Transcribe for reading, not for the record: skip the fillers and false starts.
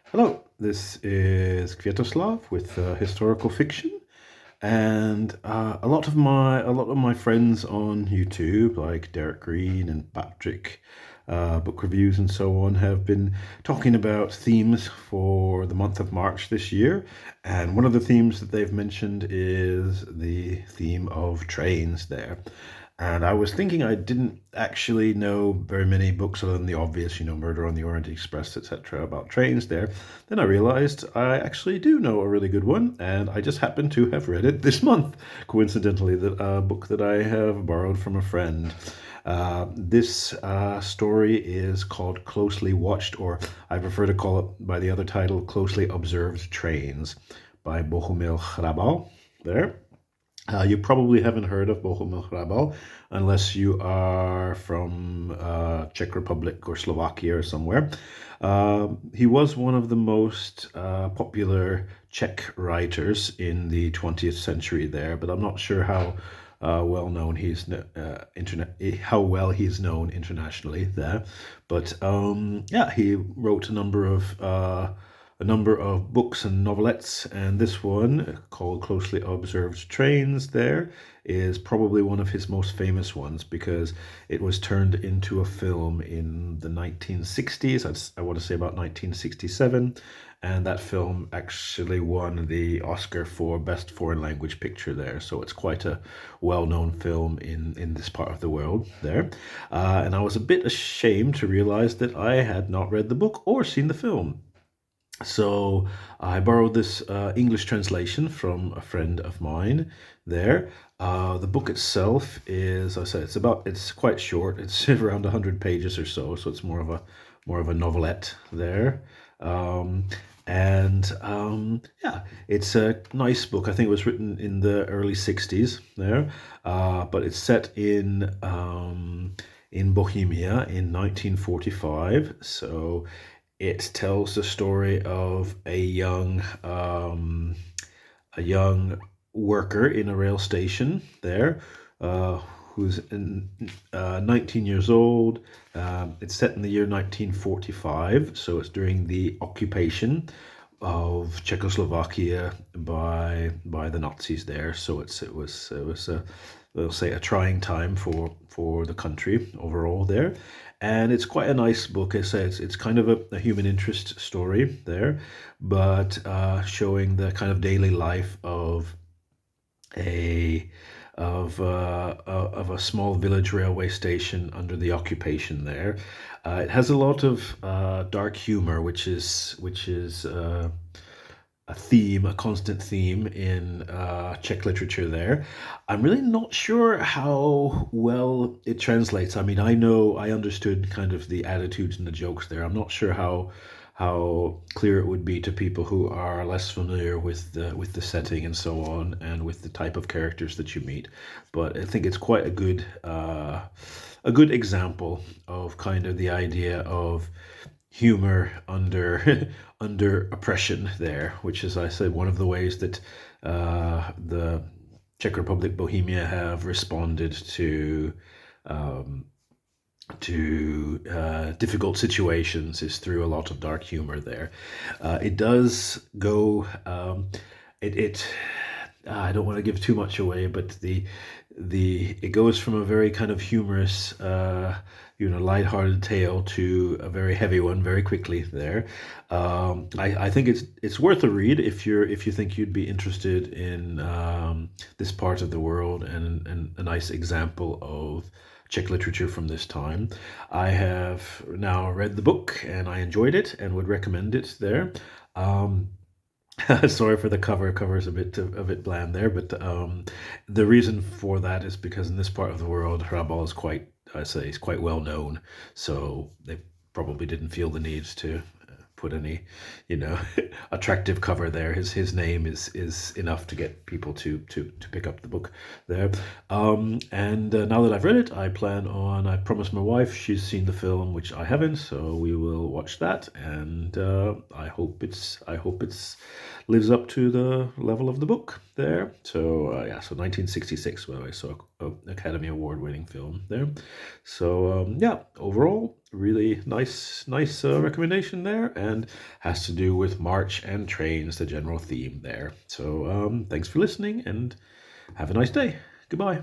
Hello, this is Kviatoslav with historical fiction, and a lot of my friends on YouTube, like Derek Green and Patrick, book reviews and so on, have been talking about themes for the month of March this year. And one of the themes that they've mentioned is the theme of trains there. And I was thinking I didn't actually know very many books other than the obvious, Murder on the Orient Express, etc., about trains there. Then I realized I actually do know a really good one, and I just happen to have read it this month, coincidentally, that a book that I have borrowed from a friend. This story is called Closely Watched, or I prefer to call it by the other title, Closely Observed Trains, by Bohumil Hrabal. There. You probably haven't heard of Bohumil Hrabal unless you are from Czech Republic or Slovakia or somewhere. He was one of the most popular Czech writers in the 20th century there, but I'm not sure how well known how well he's known internationally there. But yeah, he wrote a number of books and novelettes, and this one, called Closely Observed Trains, there is probably one of his most famous ones because it was turned into a film in the 1960s. I want to say about 1967, and that film actually won the Oscar for Best Foreign Language Picture there. So it's quite a well-known film in this part of the world there. And I was a bit ashamed to realize that I had not read the book or seen the film. So I borrowed this English translation from a friend of mine there. The book itself is, I said, it's quite short. It's around 100 pages or so, so it's more of a novelette there. Um, and yeah, it's a nice book. I think it was written in the early 60s there, but it's set in Bohemia in 1945. So it tells the story of a young worker in a rail station there, uh, who's 19 years old. It's set in the year 1945, so it's during the occupation of Czechoslovakia by the Nazis there. So it was a, we'll say, a trying time for the country overall there. And it's quite a nice book. I say it's kind of a human interest story there, but showing the kind of daily life a of a small village railway station under the occupation there. It has a lot of dark humor, which is a constant theme in Czech literature there. I'm really not sure how well it translates. I mean, I understood kind of the attitudes and the jokes there. I'm not sure how clear it would be to people who are less familiar with the setting and so on, and with the type of characters that you meet. But I think it's quite a good example of kind of the idea of humor under under oppression there, which is, I said, one of the ways that the Czech Republic, Bohemia, have responded um, to difficult situations is through a lot of dark humor there. It does go. It I don't want to give too much away, but the it goes from a very kind of humorous, lighthearted tale to a very heavy one very quickly there. I think it's worth a read if you think you'd be interested in this part of the world, and a nice example of Czech literature from this time. I have now read the book and I enjoyed it and would recommend it there. Um, Sorry for the cover. Cover is a bit bland there, but the reason for that is because in this part of the world, Hrabal is quite, I say, he's quite well known. So they probably didn't feel the need to put any, you know, attractive cover there. His name is enough to get people to pick up the book there. And now that I've read it, I promised my wife, she's seen the film, which I haven't, so we will watch that, and I hope it's lives up to the level of the book there. So yeah, so 1966, well, I saw Academy Award winning film there. So yeah, overall, really nice recommendation there, and has to do with march and trains, the general theme there. So thanks for listening, and have a nice day. Goodbye.